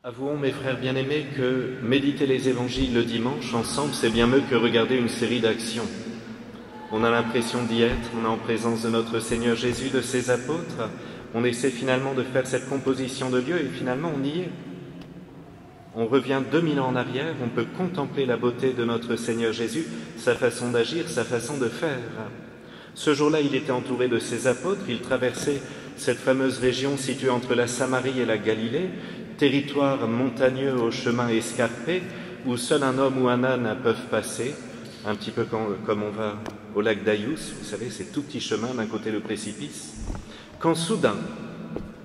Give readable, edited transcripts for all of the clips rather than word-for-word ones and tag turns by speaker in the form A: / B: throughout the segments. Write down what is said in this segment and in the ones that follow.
A: Avouons, mes frères bien-aimés, que méditer les évangiles le dimanche ensemble, c'est bien mieux que regarder une série d'actions. On a l'impression d'y être, on est en présence de notre Seigneur Jésus, de ses apôtres, on essaie finalement de faire cette composition de Dieu et finalement on y est. On revient 2000 ans en arrière, on peut contempler la beauté de notre Seigneur Jésus, sa façon d'agir, sa façon de faire. Ce jour-là, il était entouré de ses apôtres, il traversait cette fameuse région située entre la Samarie et la Galilée, territoire montagneux au chemin escarpé, où seul un homme ou un âne peuvent passer, un petit peu comme on va au lac d'Aïous, vous savez, ces tout petits chemins d'un côté le précipice, quand soudain,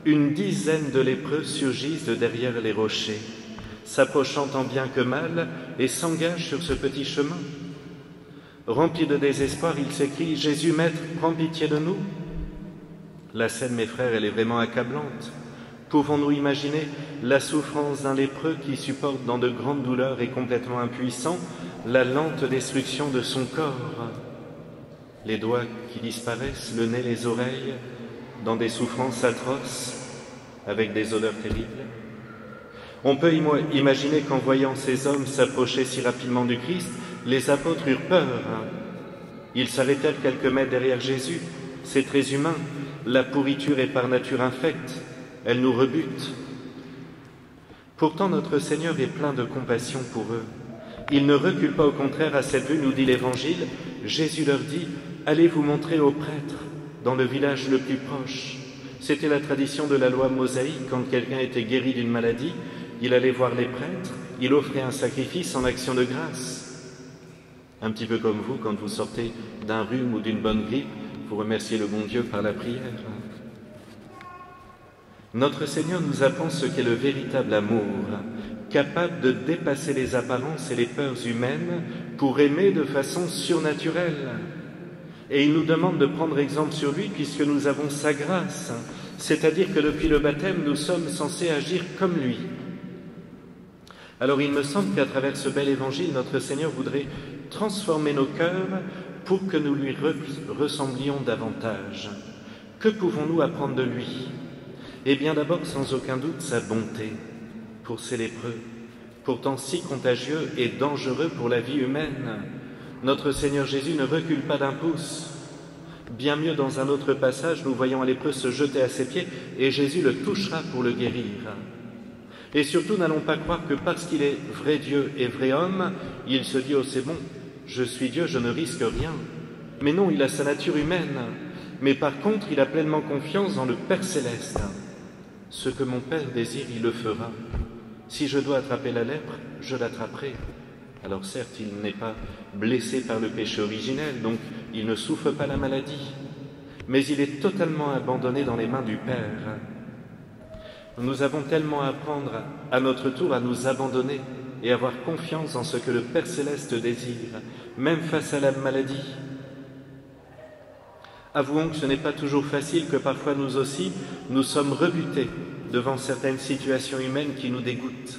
A: une dizaine de lépreux surgissent de derrière les rochers, s'approchant tant bien que mal et s'engagent sur ce petit chemin. Rempli de désespoir, il s'écrie « Jésus, Maître, prends pitié de nous !» La scène, mes frères, elle est vraiment accablante. Pouvons-nous imaginer la souffrance d'un lépreux qui supporte dans de grandes douleurs et complètement impuissant la lente destruction de son corps? Les doigts qui disparaissent, le nez, les oreilles, dans des souffrances atroces, avec des odeurs terribles. On peut imaginer qu'en voyant ces hommes s'approcher si rapidement du Christ, les apôtres eurent peur. Ils s'arrêtèrent quelques mètres derrière Jésus. C'est très humain. La pourriture est par nature infecte. Elle nous rebute. Pourtant, notre Seigneur est plein de compassion pour eux. Il ne recule pas, au contraire, à cette vue, nous dit l'Évangile. Jésus leur dit « Allez vous montrer aux prêtres dans le village le plus proche. » C'était la tradition de la loi mosaïque. Quand quelqu'un était guéri d'une maladie, il allait voir les prêtres, il offrait un sacrifice en action de grâce. Un petit peu comme vous, quand vous sortez d'un rhume ou d'une bonne grippe, vous remerciez le bon Dieu par la prière. Notre Seigneur nous apprend ce qu'est le véritable amour, capable de dépasser les apparences et les peurs humaines pour aimer de façon surnaturelle. Et il nous demande de prendre exemple sur lui puisque nous avons sa grâce, c'est-à-dire que depuis le baptême, nous sommes censés agir comme lui. Alors il me semble qu'à travers ce bel évangile, notre Seigneur voudrait transformer nos cœurs pour que nous lui ressemblions davantage. Que pouvons-nous apprendre de lui? Eh bien d'abord, sans aucun doute, sa bonté pour ces lépreux, pourtant si contagieux et dangereux pour la vie humaine. Notre Seigneur Jésus ne recule pas d'un pouce. Bien mieux, dans un autre passage, nous voyons un lépreux se jeter à ses pieds et Jésus le touchera pour le guérir. Et surtout, n'allons pas croire que parce qu'il est vrai Dieu et vrai homme, il se dit « Oh, c'est bon, je suis Dieu, je ne risque rien ». Mais non, il a sa nature humaine. Mais par contre, il a pleinement confiance dans le Père Céleste. Ce que mon Père désire, il le fera. Si je dois attraper la lèpre, je l'attraperai. Alors certes, il n'est pas blessé par le péché originel, donc il ne souffre pas la maladie. Mais il est totalement abandonné dans les mains du Père. Nous avons tellement à apprendre à notre tour à nous abandonner et avoir confiance dans ce que le Père Céleste désire, même face à la maladie. Avouons que ce n'est pas toujours facile, que parfois nous aussi, nous sommes rebutés devant certaines situations humaines qui nous dégoûtent.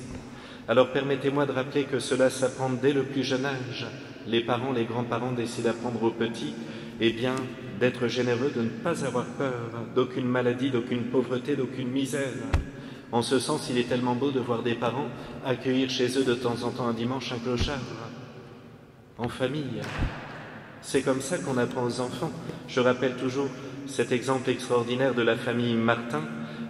A: Alors permettez-moi de rappeler que cela s'apprend dès le plus jeune âge. Les parents, les grands-parents décident d'apprendre aux petits, eh bien, d'être généreux, de ne pas avoir peur d'aucune maladie, d'aucune pauvreté, d'aucune misère. En ce sens, il est tellement beau de voir des parents accueillir chez eux de temps en temps un dimanche un clochard, en famille. C'est comme ça qu'on apprend aux enfants. Je rappelle toujours cet exemple extraordinaire de la famille Martin,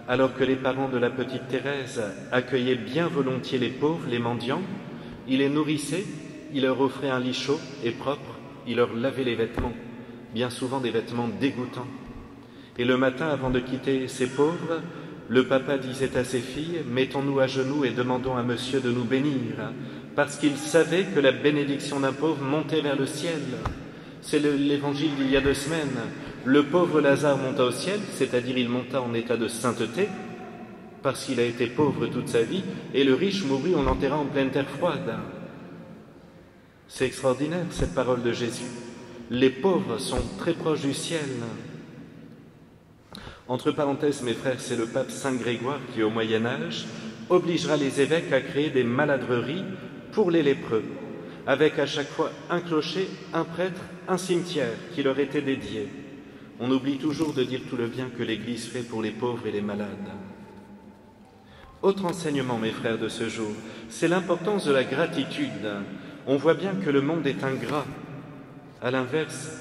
A: alors que les parents de la petite Thérèse accueillaient bien volontiers les pauvres, les mendiants, ils les nourrissaient, ils leur offraient un lit chaud et propre, ils leur lavaient les vêtements, bien souvent des vêtements dégoûtants. Et le matin, avant de quitter ces pauvres, le papa disait à ses filles « Mettons-nous à genoux et demandons à monsieur de nous bénir », parce qu'il savait que la bénédiction d'un pauvre montait vers le ciel. C'est l'évangile d'il y a 2 semaines. Le pauvre Lazare monta au ciel, c'est-à-dire il monta en état de sainteté, parce qu'il a été pauvre toute sa vie, et le riche mourut, on l'enterra en pleine terre froide. C'est extraordinaire, cette parole de Jésus. Les pauvres sont très proches du ciel. Entre parenthèses, mes frères, c'est le pape Saint Grégoire qui, au Moyen-Âge, obligera les évêques à créer des maladreries pour les lépreux, avec à chaque fois un clocher, un prêtre, un cimetière qui leur était dédié. On oublie toujours de dire tout le bien que l'Église fait pour les pauvres et les malades. Autre enseignement, mes frères, de ce jour, c'est l'importance de la gratitude. On voit bien que le monde est ingrat. À l'inverse,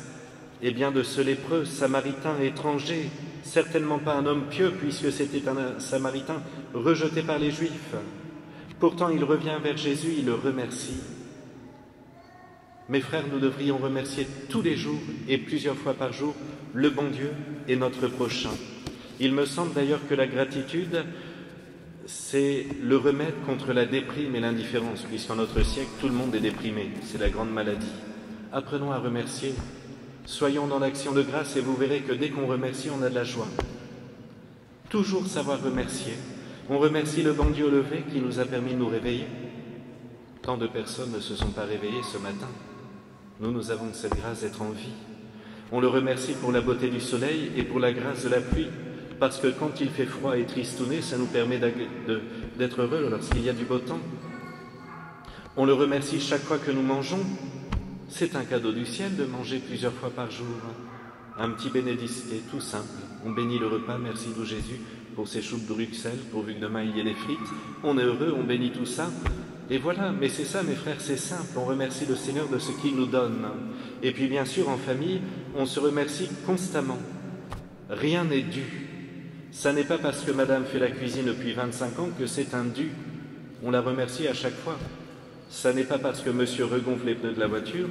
A: eh bien, de ce lépreux, samaritain étranger, certainement pas un homme pieux, puisque c'était un samaritain rejeté par les Juifs. Pourtant, il revient vers Jésus, il le remercie. Mes frères, nous devrions remercier tous les jours et plusieurs fois par jour le bon Dieu et notre prochain. Il me semble d'ailleurs que la gratitude, c'est le remède contre la déprime et l'indifférence, puisqu'en notre siècle, tout le monde est déprimé, c'est la grande maladie. Apprenons à remercier, soyons dans l'action de grâce et vous verrez que dès qu'on remercie, on a de la joie. Toujours savoir remercier. On remercie le bon Dieu au lever qui nous a permis de nous réveiller. Tant de personnes ne se sont pas réveillées ce matin. Nous avons cette grâce d'être en vie. On le remercie pour la beauté du soleil et pour la grâce de la pluie, parce que quand il fait froid et tristouné, ça nous permet d'être heureux lorsqu'il y a du beau temps. On le remercie chaque fois que nous mangeons. C'est un cadeau du ciel de manger plusieurs fois par jour. Un petit bénédicité tout simple. On bénit le repas, merci Loup Jésus, pour ces choux de Bruxelles, pourvu que demain il y ait des frites. On est heureux, on bénit tout ça. Et voilà, mais c'est ça mes frères, c'est simple, on remercie le Seigneur de ce qu'il nous donne. Et puis bien sûr, en famille, on se remercie constamment. Rien n'est dû. Ça n'est pas parce que madame fait la cuisine depuis 25 ans que c'est un dû. On la remercie à chaque fois. Ça n'est pas parce que monsieur regonfle les pneus de la voiture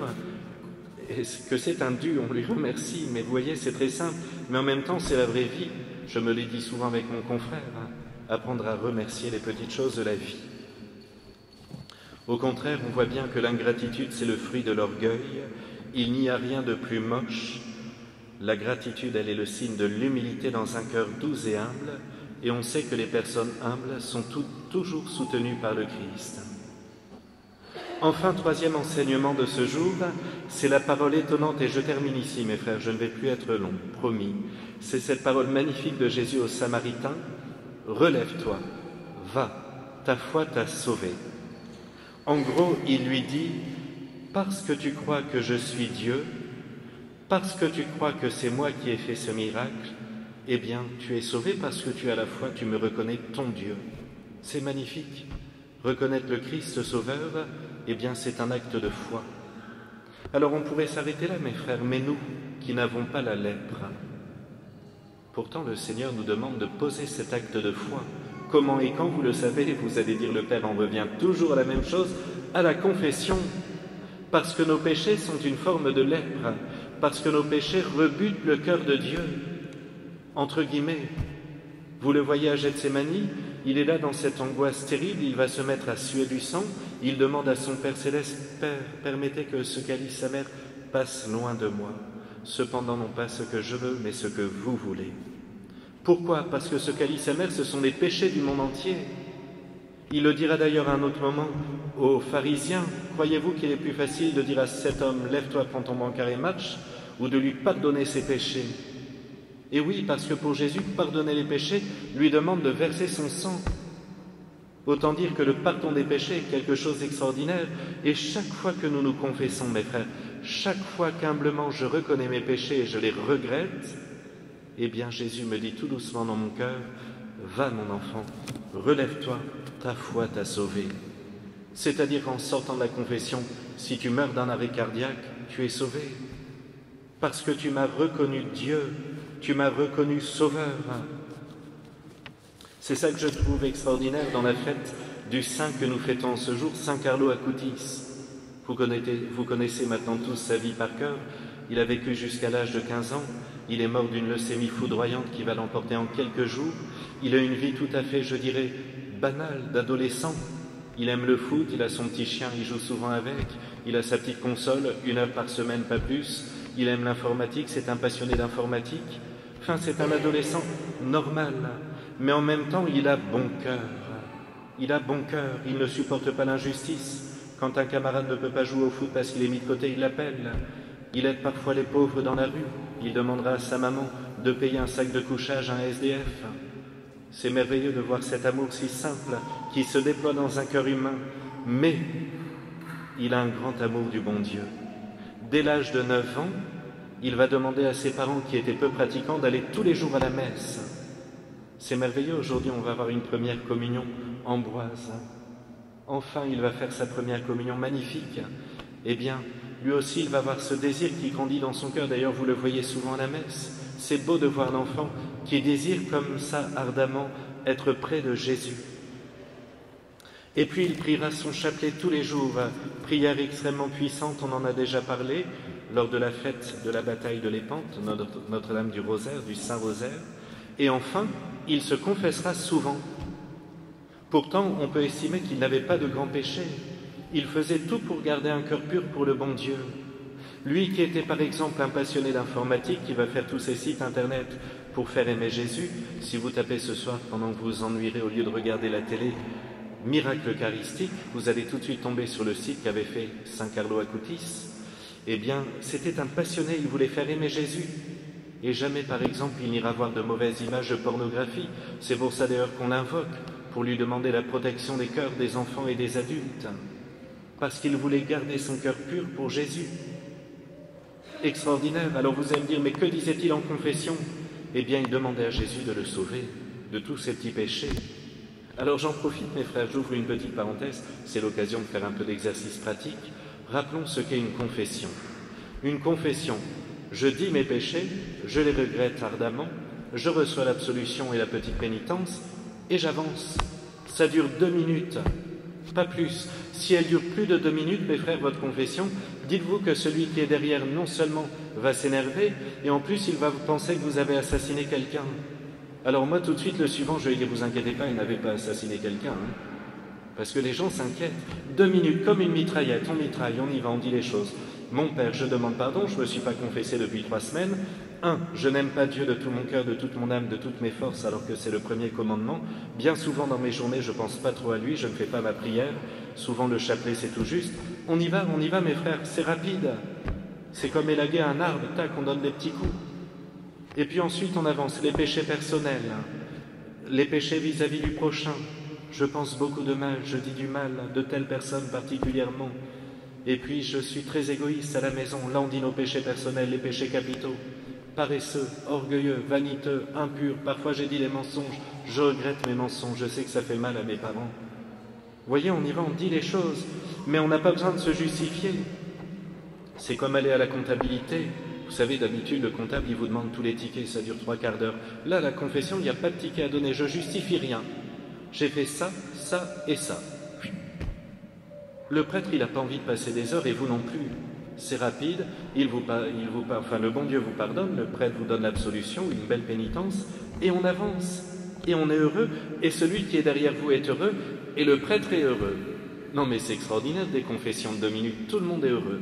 A: que c'est un dû, on lui remercie. Mais vous voyez, c'est très simple. Mais en même temps, c'est la vraie vie. Je me l'ai dit souvent avec mon confrère, apprendre à remercier les petites choses de la vie. Au contraire, on voit bien que l'ingratitude, c'est le fruit de l'orgueil. Il n'y a rien de plus moche. La gratitude, elle est le signe de l'humilité dans un cœur doux et humble. Et on sait que les personnes humbles sont toujours soutenues par le Christ. Enfin, troisième enseignement de ce jour, c'est la parole étonnante, et je termine ici, mes frères, je ne vais plus être long, promis. C'est cette parole magnifique de Jésus aux Samaritains. Relève-toi, va, ta foi t'a sauvé. En gros, il lui dit, parce que tu crois que je suis Dieu, parce que tu crois que c'est moi qui ai fait ce miracle, eh bien, tu es sauvé parce que tu as la foi, tu me reconnais ton Dieu. C'est magnifique. Reconnaître le Christ Sauveur, eh bien, c'est un acte de foi. Alors on pourrait s'arrêter là, mes frères, mais nous, qui n'avons pas la lèpre, pourtant le Seigneur nous demande de poser cet acte de foi. Comment et quand, vous le savez, vous allez dire, le Père en revient toujours à la même chose, à la confession. Parce que nos péchés sont une forme de lèpre, parce que nos péchés rebutent le cœur de Dieu. Entre guillemets, vous le voyez à Gethsémani, il est là dans cette angoisse terrible, il va se mettre à suer du sang, il demande à son Père Céleste, « Père, permettez que ce calice amer passe loin de moi. Cependant, non pas ce que je veux, mais ce que vous voulez. » Pourquoi? Parce que ce calice amer, ce sont les péchés du monde entier. Il le dira d'ailleurs à un autre moment aux pharisiens. Croyez-vous qu'il est plus facile de dire à cet homme « Lève-toi, prends ton brancard et marche » ou de lui pardonner ses péchés? Et oui, parce que pour Jésus, pardonner les péchés lui demande de verser son sang. Autant dire que le pardon des péchés est quelque chose d'extraordinaire. Et chaque fois que nous nous confessons, mes frères, chaque fois qu'humblement je reconnais mes péchés et je les regrette, eh bien Jésus me dit tout doucement dans mon cœur, « Va mon enfant, relève-toi, ta foi t'a sauvé. » C'est-à-dire qu'en sortant de la confession, si tu meurs d'un arrêt cardiaque, tu es sauvé. Parce que tu m'as reconnu Dieu, tu m'as reconnu Sauveur. C'est ça que je trouve extraordinaire dans la fête du saint que nous fêtons ce jour, Saint Carlo Acutis. Vous connaissez maintenant tous sa vie par cœur. Il a vécu jusqu'à l'âge de 15 ans. Il est mort d'une leucémie foudroyante qui va l'emporter en quelques jours. Il a une vie tout à fait, je dirais, banale, d'adolescent. Il aime le foot, il a son petit chien, il joue souvent avec. Il a sa petite console, 1 heure par semaine, pas plus. Il aime l'informatique, c'est un passionné d'informatique. Enfin, c'est un adolescent normal. Mais en même temps, il a bon cœur. Il a bon cœur, il ne supporte pas l'injustice. Quand un camarade ne peut pas jouer au foot parce qu'il est mis de côté, il l'appelle. Il aide parfois les pauvres dans la rue. Il demandera à sa maman de payer un sac de couchage à un SDF. C'est merveilleux de voir cet amour si simple qui se déploie dans un cœur humain. Mais il a un grand amour du bon Dieu. Dès l'âge de 9 ans, il va demander à ses parents qui étaient peu pratiquants d'aller tous les jours à la messe. C'est merveilleux, aujourd'hui on va avoir une première communion. Ambroise, enfin il va faire sa première communion magnifique. Eh bien, lui aussi il va avoir ce désir qui grandit dans son cœur. D'ailleurs, vous le voyez souvent à la messe. C'est beau de voir l'enfant qui désire comme ça ardemment être près de Jésus. Et puis il priera son chapelet tous les jours, prière extrêmement puissante, on en a déjà parlé, lors de la fête de la bataille de l'Épante, Notre-Dame du Rosaire, du Saint-Rosaire. Et enfin, il se confessera souvent. Pourtant, on peut estimer qu'il n'avait pas de grands péchés. Il faisait tout pour garder un cœur pur pour le bon Dieu. Lui qui était par exemple un passionné d'informatique, qui va faire tous ses sites internet pour faire aimer Jésus, si vous tapez ce soir pendant que vous vous ennuierez au lieu de regarder la télé, miracle eucharistique, vous allez tout de suite tomber sur le site qu'avait fait Saint Carlo Acutis. Eh bien, c'était un passionné, il voulait faire aimer Jésus. Et jamais, par exemple, il n'ira voir de mauvaises images de pornographie. C'est pour ça d'ailleurs qu'on l'invoque, pour lui demander la protection des cœurs des enfants et des adultes. Parce qu'il voulait garder son cœur pur pour Jésus. Extraordinaire. Alors vous allez me dire, mais que disait-il en confession? Eh bien, il demandait à Jésus de le sauver de tous ses petits péchés. Alors j'en profite, mes frères, j'ouvre une petite parenthèse, c'est l'occasion de faire un peu d'exercice pratique. Rappelons ce qu'est une confession. Une confession, je dis mes péchés, je les regrette ardemment, je reçois l'absolution et la petite pénitence, et j'avance. Ça dure 2 minutes, pas plus. Si elle dure plus de 2 minutes, mes frères, votre confession, dites-vous que celui qui est derrière non seulement va s'énerver, et en plus il va penser que vous avez assassiné quelqu'un. Alors moi, tout de suite, le suivant, je vais dire, vous inquiétez pas, il n'avait pas assassiné quelqu'un. Parce que les gens s'inquiètent. 2 minutes, comme une mitraillette, on mitraille, on y va, on dit les choses. Mon Père, je demande pardon, je ne me suis pas confessé depuis 3 semaines. 1. Je n'aime pas Dieu de tout mon cœur, de toute mon âme, de toutes mes forces, alors que c'est le premier commandement. Bien souvent dans mes journées, je ne pense pas trop à lui, je ne fais pas ma prière. Souvent le chapelet, c'est tout juste. On y va, mes frères, c'est rapide. C'est comme élaguer un arbre, tac, on donne des petits coups. Et puis ensuite, on avance. Les péchés personnels, les péchés vis-à-vis du prochain. Je pense beaucoup de mal, je dis du mal de telle personne particulièrement. Et puis, je suis très égoïste à la maison. Là, on dit nos péchés personnels, les péchés capitaux. Paresseux, orgueilleux, vaniteux, impur. Parfois, j'ai dit les mensonges. Je regrette mes mensonges. Je sais que ça fait mal à mes parents. Vous voyez, on y va, on dit les choses. Mais on n'a pas besoin de se justifier. C'est comme aller à la comptabilité. Vous savez, d'habitude, le comptable, il vous demande tous les tickets, ça dure 3 quarts d'heure. Là, la confession, il n'y a pas de ticket à donner, je justifie rien. J'ai fait ça, ça et ça. Le prêtre, il n'a pas envie de passer des heures, et vous non plus. C'est rapide, le bon Dieu vous pardonne, le prêtre vous donne l'absolution, une belle pénitence, et on avance. Et on est heureux, et celui qui est derrière vous est heureux, et le prêtre est heureux. Non mais c'est extraordinaire, des confessions de 2 minutes, tout le monde est heureux.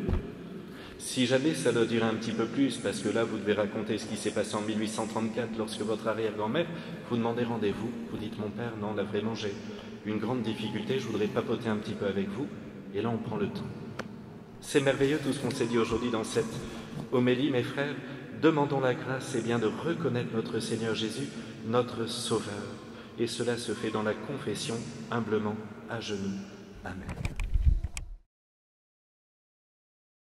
A: Si jamais ça doit durer un petit peu plus, parce que là vous devez raconter ce qui s'est passé en 1834 lorsque votre arrière-grand-mère, vous demandez rendez-vous, vous dites mon père, non là vraiment j'ai une grande difficulté, je voudrais papoter un petit peu avec vous, et là on prend le temps. C'est merveilleux tout ce qu'on s'est dit aujourd'hui dans cette homélie, mes frères, demandons la grâce et bien de reconnaître notre Seigneur Jésus, notre Sauveur, et cela se fait dans la confession, humblement, à genoux. Amen.